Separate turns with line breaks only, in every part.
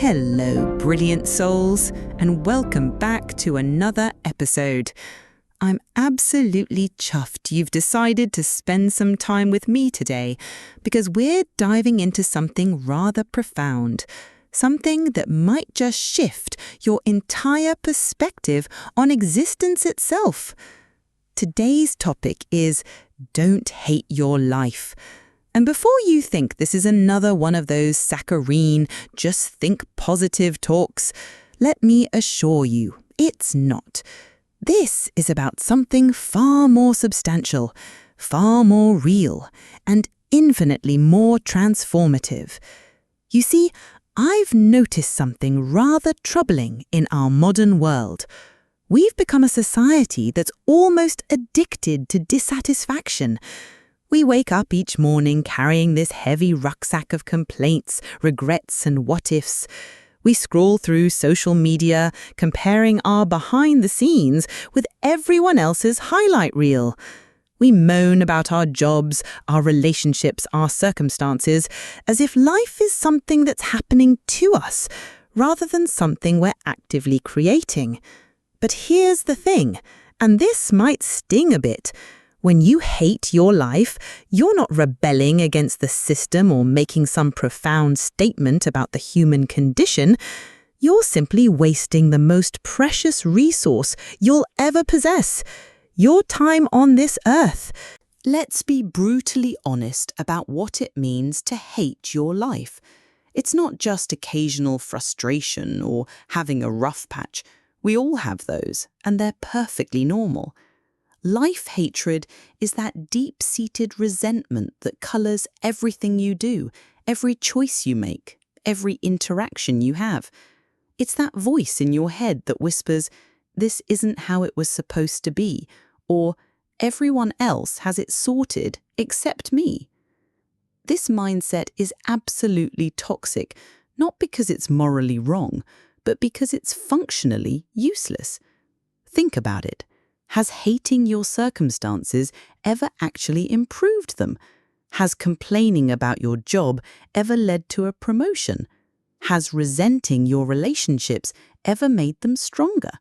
Hello, brilliant souls, and welcome back to another episode. I'm absolutely chuffed you've decided to spend some time with me today because we're diving into something rather profound, something that might just shift your entire perspective on existence itself. Today's topic is Don't Hate Your Life. And before you think this is another one of those saccharine, just think positive talks, let me assure you, it's not. This is about something far more substantial, far more real, and infinitely more transformative. You see, I've noticed something rather troubling in our modern world. We've become a society that's almost addicted to dissatisfaction. We wake up each morning carrying this heavy rucksack of complaints, regrets, and what-ifs. We scroll through social media, comparing our behind the scenes with everyone else's highlight reel. We moan about our jobs, our relationships, our circumstances, as if life is something that's happening to us, rather than something we're actively creating. But here's the thing, and this might sting a bit. When you hate your life, you're not rebelling against the system or making some profound statement about the human condition. You're simply wasting the most precious resource you'll ever possess, your time on this earth. Let's be brutally honest about what it means to hate your life. It's not just occasional frustration or having a rough patch. We all have those, and they're perfectly normal. Life hatred is that deep-seated resentment that colors everything you do, every choice you make, every interaction you have. It's that voice in your head that whispers, "This isn't how it was supposed to be," or "Everyone else has it sorted except me." This mindset is absolutely toxic, not because it's morally wrong, but because it's functionally useless. Think about it. Has hating your circumstances ever actually improved them? Has complaining about your job ever led to a promotion? Has resenting your relationships ever made them stronger?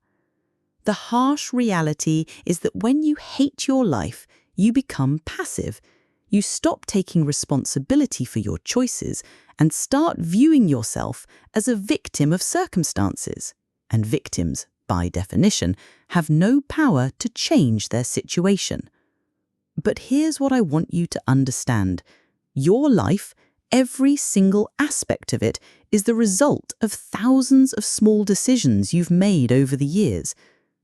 The harsh reality is that when you hate your life, you become passive. You stop taking responsibility for your choices and start viewing yourself as a victim of circumstances. And victims, by definition, have no power to change their situation. But here's what I want you to understand. Your life, every single aspect of it, is the result of thousands of small decisions you've made over the years.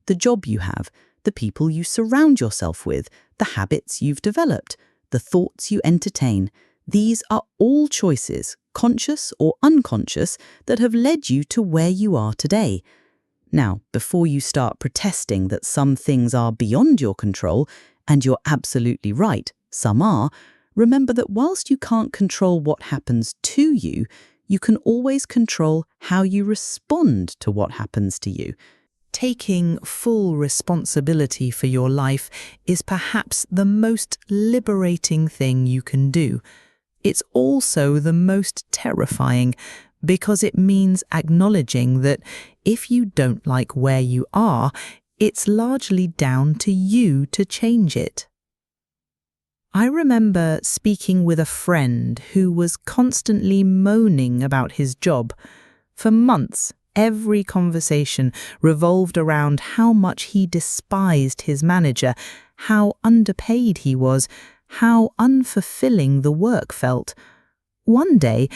The job you have, the people you surround yourself with, the habits you've developed, the thoughts you entertain. These are all choices, conscious or unconscious, that have led you to where you are today. Now, before you start protesting that some things are beyond your control, and you're absolutely right, some are, remember that whilst you can't control what happens to you, you can always control how you respond to what happens to you. Taking full responsibility for your life is perhaps the most liberating thing you can do. It's also the most terrifying, because it means acknowledging that if you don't like where you are, it's largely down to you to change it. I remember speaking with a friend who was constantly moaning about his job. For months, every conversation revolved around how much he despised his manager, how underpaid he was, how unfulfilling the work felt. One day,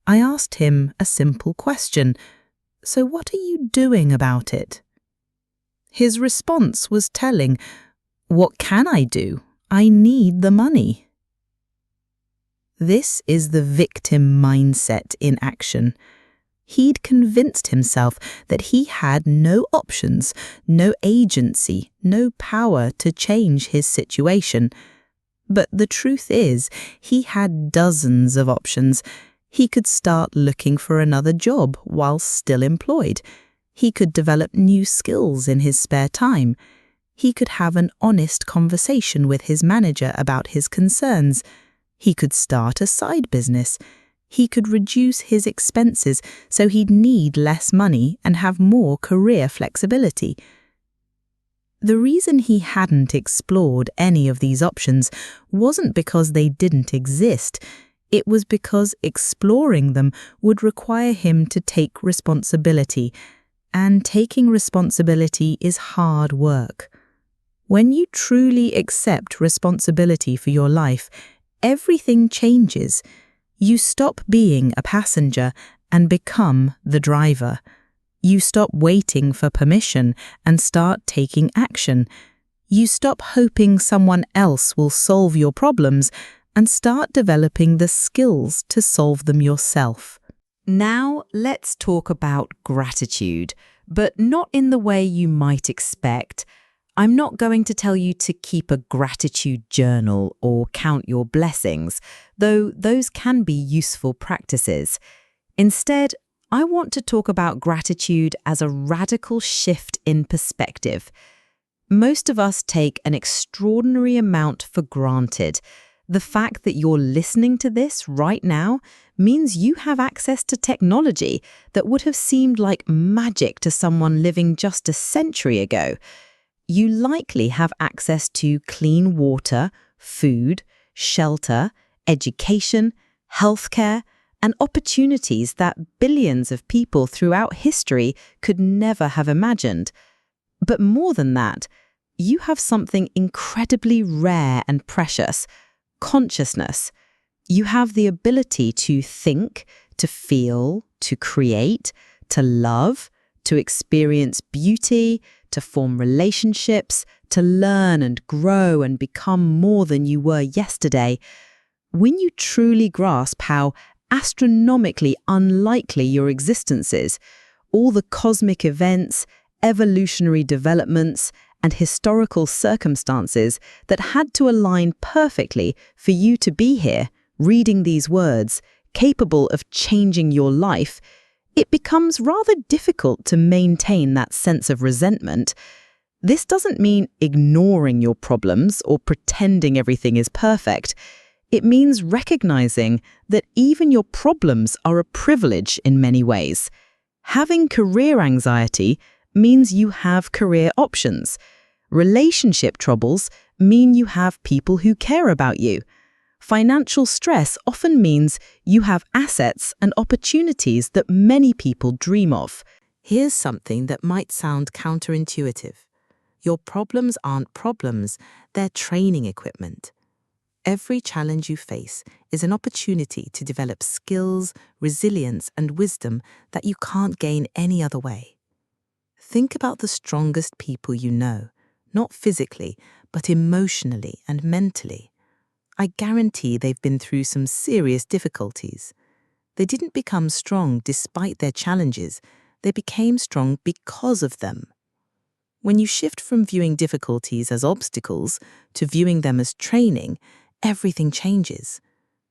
I asked him a simple question. "So what are you doing about it?" His response was telling. "What can I do? I need the money." This is the victim mindset in action. He'd convinced himself that he had no options, no agency, no power to change his situation. But the truth is, he had dozens of options. He could start looking for another job while still employed. He could develop new skills in his spare time. He could have an honest conversation with his manager about his concerns. He could start a side business. He could reduce his expenses so he'd need less money and have more career flexibility. The reason he hadn't explored any of these options wasn't because they didn't exist. It was because exploring them would require him to take responsibility, and taking responsibility is hard work. When you truly accept responsibility for your life, everything changes. You stop being a passenger and become the driver. You stop waiting for permission and start taking action. You stop hoping someone else will solve your problems and start developing the skills to solve them yourself. Now let's talk about gratitude, but not in the way you might expect. I'm not going to tell you to keep a gratitude journal or count your blessings, though those can be useful practices. Instead, I want to talk about gratitude as a radical shift in perspective. Most of us take an extraordinary amount for granted. The fact that you're listening to this right now means you have access to technology that would have seemed like magic to someone living just a century ago. You likely have access to clean water, food, shelter, education, healthcare, and opportunities that billions of people throughout history could never have imagined. But more than that, you have something incredibly rare and precious: consciousness. You have the ability to think, to feel, to create, to love, to experience beauty, to form relationships, to learn and grow and become more than you were yesterday. When you truly grasp how astronomically unlikely your existence is, all the cosmic events, evolutionary developments, and historical circumstances that had to align perfectly for you to be here, reading these words, capable of changing your life, it becomes rather difficult to maintain that sense of resentment. This doesn't mean ignoring your problems or pretending everything is perfect. It means recognizing that even your problems are a privilege in many ways. Having career anxiety means you have career options. Relationship troubles mean you have people who care about you. Financial stress often means you have assets and opportunities that many people dream of. Here's something that might sound counterintuitive. Your problems aren't problems, they're training equipment. Every challenge you face is an opportunity to develop skills, resilience, and wisdom that you can't gain any other way. Think about the strongest people you know, not physically, but emotionally and mentally. I guarantee they've been through some serious difficulties. They didn't become strong despite their challenges, they became strong because of them. When you shift from viewing difficulties as obstacles to viewing them as training, everything changes.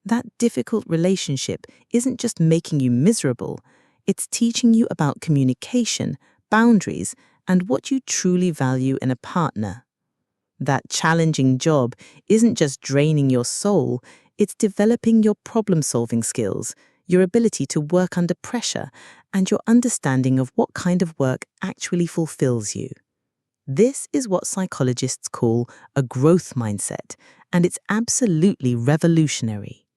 That difficult relationship isn't just making you miserable, it's teaching you about communication, boundaries, and what you truly value in a partner. That challenging job isn't just draining your soul, it's developing your problem-solving skills, your ability to work under pressure, and your understanding of what kind of work actually fulfills you. This is what psychologists call a growth mindset, and it's absolutely revolutionary.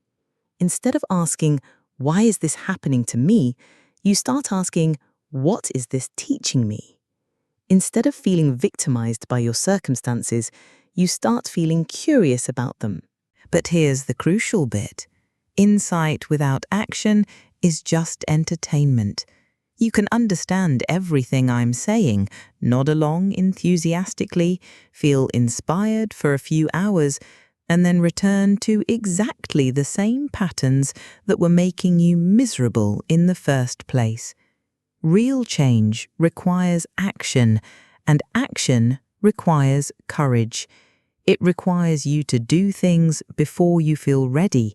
Instead of asking, "Why is this happening to me?" you start asking, "What is this teaching me?" Instead of feeling victimized by your circumstances, you start feeling curious about them. But here's the crucial bit. Insight without action is just entertainment. You can understand everything I'm saying, nod along enthusiastically, feel inspired for a few hours, and then return to exactly the same patterns that were making you miserable in the first place. Real change requires action, and action requires courage. It requires you to do things before you feel ready,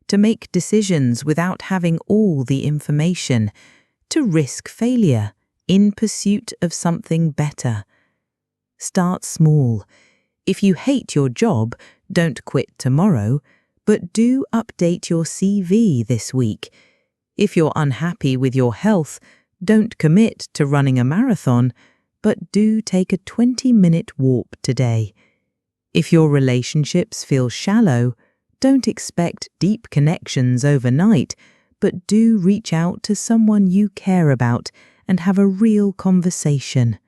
to make decisions without having all the information, to risk failure in pursuit of something better. Start small. If you hate your job, don't quit tomorrow, But do update your CV this week. If you're unhappy with your health, don't commit to running a marathon, but do take a 20-minute walk today. If your relationships feel shallow, don't expect deep connections overnight, but do reach out to someone you care about and have a real conversation.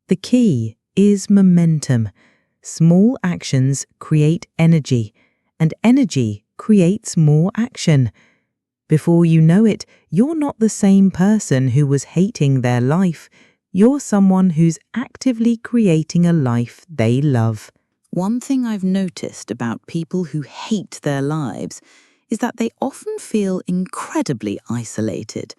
The key is momentum. Small actions create energy, and energy creates more action. Before you know it, you're not the same person who was hating their life. You're someone who's actively creating a life they love. One thing I've noticed about people who hate their lives is that they often feel incredibly isolated.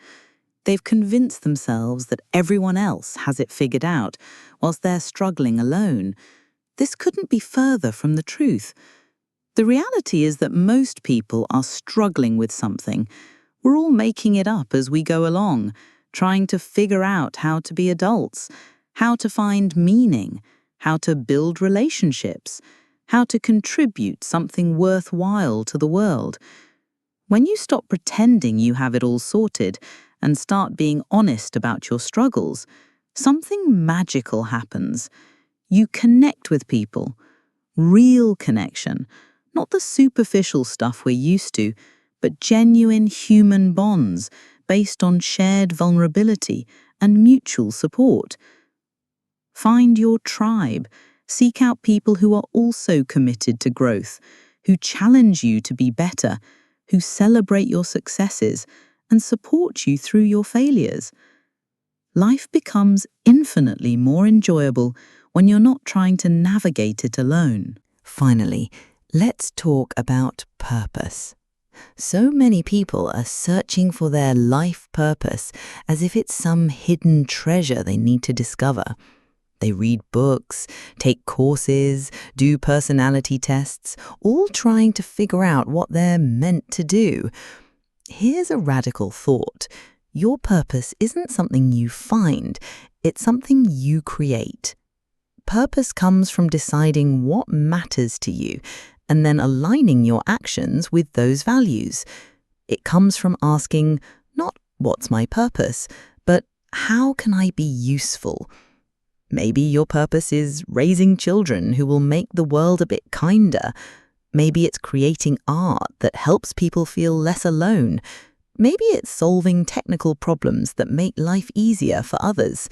They've convinced themselves that everyone else has it figured out, whilst they're struggling alone. This couldn't be further from the truth. The reality is that most people are struggling with something. We're all making it up as we go along, trying to figure out how to be adults, how to find meaning, how to build relationships, how to contribute something worthwhile to the world. When you stop pretending you have it all sorted and start being honest about your struggles, something magical happens. You connect with people. Real connection, not the superficial stuff we're used to, but genuine human bonds based on shared vulnerability and mutual support. Find your tribe. Seek out people who are also committed to growth, who challenge you to be better, who celebrate your successes and support you through your failures. Life becomes infinitely more enjoyable when you're not trying to navigate it alone. Finally, let's talk about purpose. So many people are searching for their life purpose as if it's some hidden treasure they need to discover. They read books, take courses, do personality tests, all trying to figure out what they're meant to do. Here's a radical thought. Your purpose isn't something you find, it's something you create. Purpose comes from deciding what matters to you and then aligning your actions with those values. It comes from asking, not what's my purpose, but how can I be useful? Maybe your purpose is raising children who will make the world a bit kinder. Maybe it's creating art that helps people feel less alone. Maybe it's solving technical problems that make life easier for others.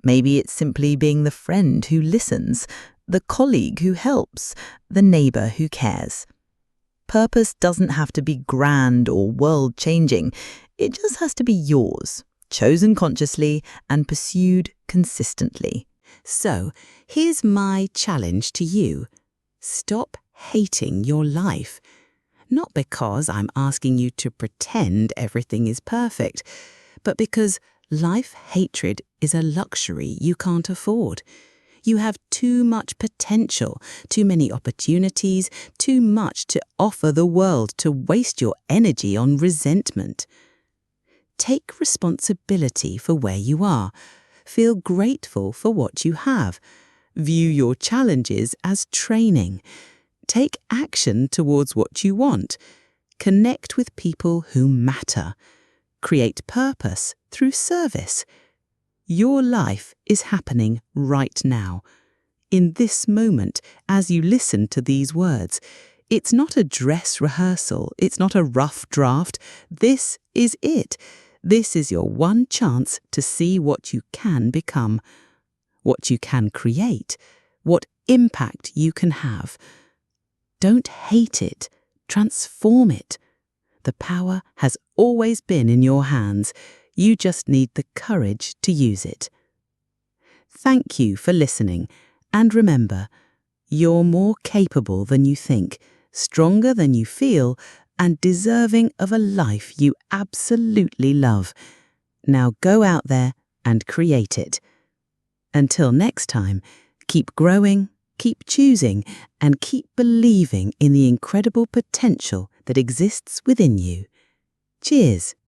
Maybe it's simply being the friend who listens, the colleague who helps, the neighbor who cares. Purpose doesn't have to be grand or world-changing. It just has to be yours, chosen consciously and pursued consistently. So, here's my challenge to you. Stop hating your life. Not because I'm asking you to pretend everything is perfect, but because life hatred is a luxury you can't afford. You have too much potential, too many opportunities, too much to offer the world to waste your energy on resentment. Take responsibility for where you are. Feel grateful for what you have. View your challenges as training. Take action towards what you want. Connect with people who matter. Create purpose through service. Your life is happening right now. In this moment, as you listen to these words, it's not a dress rehearsal. It's not a rough draft. This is it. This is your one chance to see what you can become, what you can create, what impact you can have. Don't hate it. Transform it. The power has always been in your hands. You just need the courage to use it. Thank you for listening. And remember, you're more capable than you think, stronger than you feel, and deserving of a life you absolutely love. Now go out there and create it. Until next time, keep growing, keep choosing, and keep believing in the incredible potential that exists within you. Cheers.